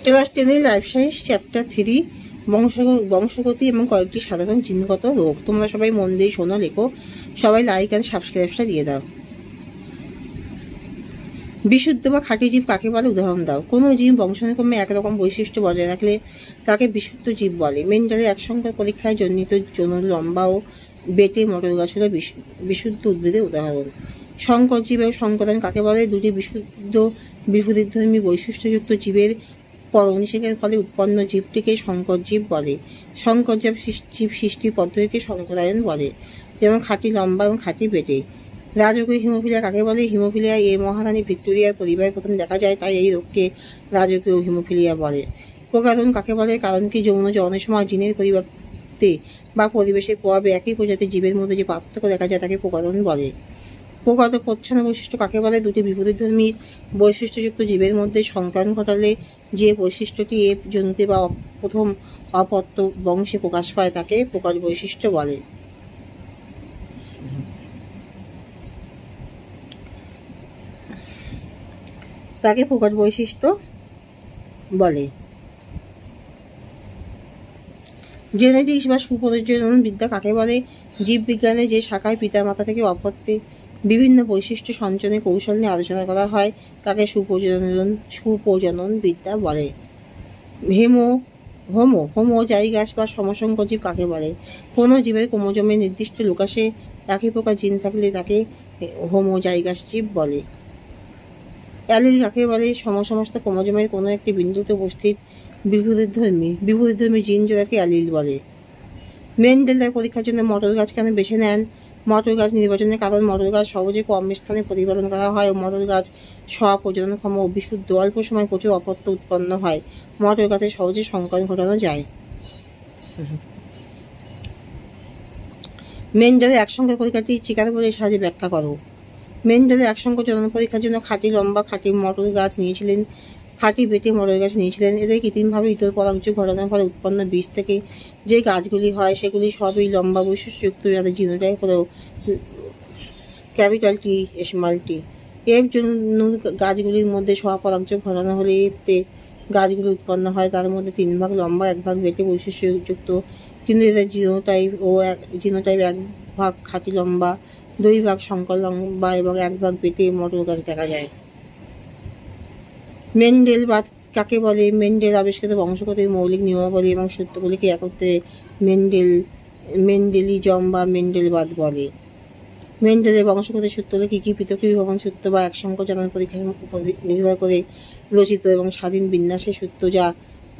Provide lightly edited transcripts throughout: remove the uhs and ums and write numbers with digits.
Class 10 life science chapter 3 বংশগতি এবং কয়েকটি সাধারণ জিনগত রোগ। তোমরা সবাই মন দিয়ে শোনো, লেখো, সবাই লাইক অ্যান্ড সাবস্ক্রাইবটা দিয়ে দাও। বিশুদ্ধ বা খাঁটি জীব কাকে বলে, উদাহরণ দাও। কোনো জীব বংশানুক্রমে একরকম বৈশিষ্ট্য বজায় রাখলে তাকে বিশুদ্ধ জীব বলে। মেন্ডেলের এক সংখ্যার পরীক্ষায় জন্মিত যৌন লম্বা ও বেটে মটর গাছ হল বিশুদ্ধ উদ্ভিদের উদাহরণ। সংকর জীব এবং সংকরণ কাকে বলে? দুটি বিশুদ্ধ বিপরীতধর্মী বৈশিষ্ট্যযুক্ত জীবের পরনিষেকের ফলে উৎপন্ন জীবটিকে সংকর জীব বলে। সংকর জীব সৃষ্টির পদ্ধতিকে সংকরায়ন বলে, যেমন খাঁটি লম্বা এবং খাঁটি বেটে। রাজকীয় হিমোফিলিয়া কাকে বলে? হিমোফিলিয়া এই মহারানী ভিক্টোরিয়ার পরিবারে প্রথম দেখা যায়, তাই এই রোগকে রাজকীয় হিমোফিলিয়া বলে। প্রকারণ কাকে বলে? কারণ কি যৌন জনের সময় জিনের পরিবর্তে বা পরিবেশের প্রভাবে একই প্রজাতির জীবের মধ্যে যে পার্থক্য দেখা যায় তাকে প্রকারণ বলে। প্রকৃত প্রচ্ছন্ন বৈশিষ্ট্য কাকে বলে? দুটি বিপরীতধর্মী বৈশিষ্ট্যযুক্ত জীবের মধ্যে সংকরণ ঘটালে যে বৈশিষ্ট্যটি এ জন্তুতে বা প্রথম অপত্য বংশে প্রকাশ পায় তাকে প্রকট বৈশিষ্ট্য বলে। তাকে প্রকট বৈশিষ্ট্য বলে। জেনেটিক্স বা সুপ্রজনন বিদ্যা কাকে বলে? জীববিজ্ঞানের যে শাখায় পিতামাতা থেকে অপত্যে বিভিন্ন বৈশিষ্ট্য সঞ্চনের কৌশল নিয়ে আলোচনা করা হয় তাকে সুপ্রজনন বিদ্যা বলে। হোমোজাইগাস বা সমসংকর জীব কাকে বলে? কোনো জীবের ক্রোমোজোমে নির্দিষ্ট লোকাসে একই প্রকার জিন থাকলে তাকে হোমোজাইগাস জীব বলে। অ্যালিল কাকে বলে? সমস্ত ক্রোমোজোমের কোনো একটি বিন্দুতে উপস্থিত বিপরীতধর্মী জিন জোড়াকে অ্যালিল বলে। মেন্ডেল তার পরীক্ষার জন্য মটর গাছ কেন বেছে নেন? মটর গাছ নির্বাচনের কারণ মটর গাছ সহজে কম স্থানে প্রতিপালন করা হয় ও মটর গাছ স্বপ্রজননক্ষম ও বিশুদ্ধ, অল্প সময় প্রচুর অপত্য উৎপন্ন হয়। মটর গাছে সহজে সংকরণ ঘটানো যায়। মেন্ডেলের এক সংখ্যার পরীক্ষাটি চিকাগোর সাহায্যে ব্যাখ্যা করো। মেন্ডেলের এক সংখ্যার জনন পরীক্ষার জন্য খাঁটি লম্বা খাঁটি মটর গাছ নিয়েছিলেন, খাঁটি বেটে মটর গাছ নিয়েছিলেন। এদের কৃত্রিমভাবে ইতর পরাগযোগ ঘটানোর ফলে উৎপন্ন বীজ থেকে যে গাছগুলি হয় সেগুলি সবই লম্বা বৈশিষ্ট্যযুক্ত, যাদের জিনোটাইপ হল capital T small tea. F জন্য গাছগুলির মধ্যে স্বপরাগযোগ ঘটানো হলে এফতে গাছগুলি উৎপন্ন হয়, তার মধ্যে 3 ভাগ লম্বা 1 ভাগ বেটে বৈশিষ্ট্যযুক্ত, কিন্তু এদের জিনোটাইপ 1 ভাগ খাঁটি লম্বা, 2 ভাগ সংকর লম্বা এবং 1 ভাগ বেটে মটর গাছ দেখা যায়। মেন্ডেলবাদ কাকে বলে? মেন্ডেল আবিষ্কৃত বংশগতির মৌলিক নিয়মাবলী এবং সূত্রগুলিকে একত্রে মেন্ডেলিজম বা মেন্ডেলবাদ বলে। মেন্ডেলের বংশগতির সূত্রগুলি কী? পৃথক বিভবন সূত্র বা এক সংখ্যক জনন পরীক্ষার উপর নির্ভর করে রচিত এবং স্বাধীন বিন্যাসের সূত্র যা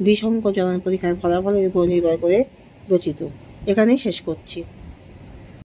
দ্বিসংখ্যক জনন পরীক্ষার ফলাফলের উপর নির্ভর করে রচিত। এখানেই শেষ করছি।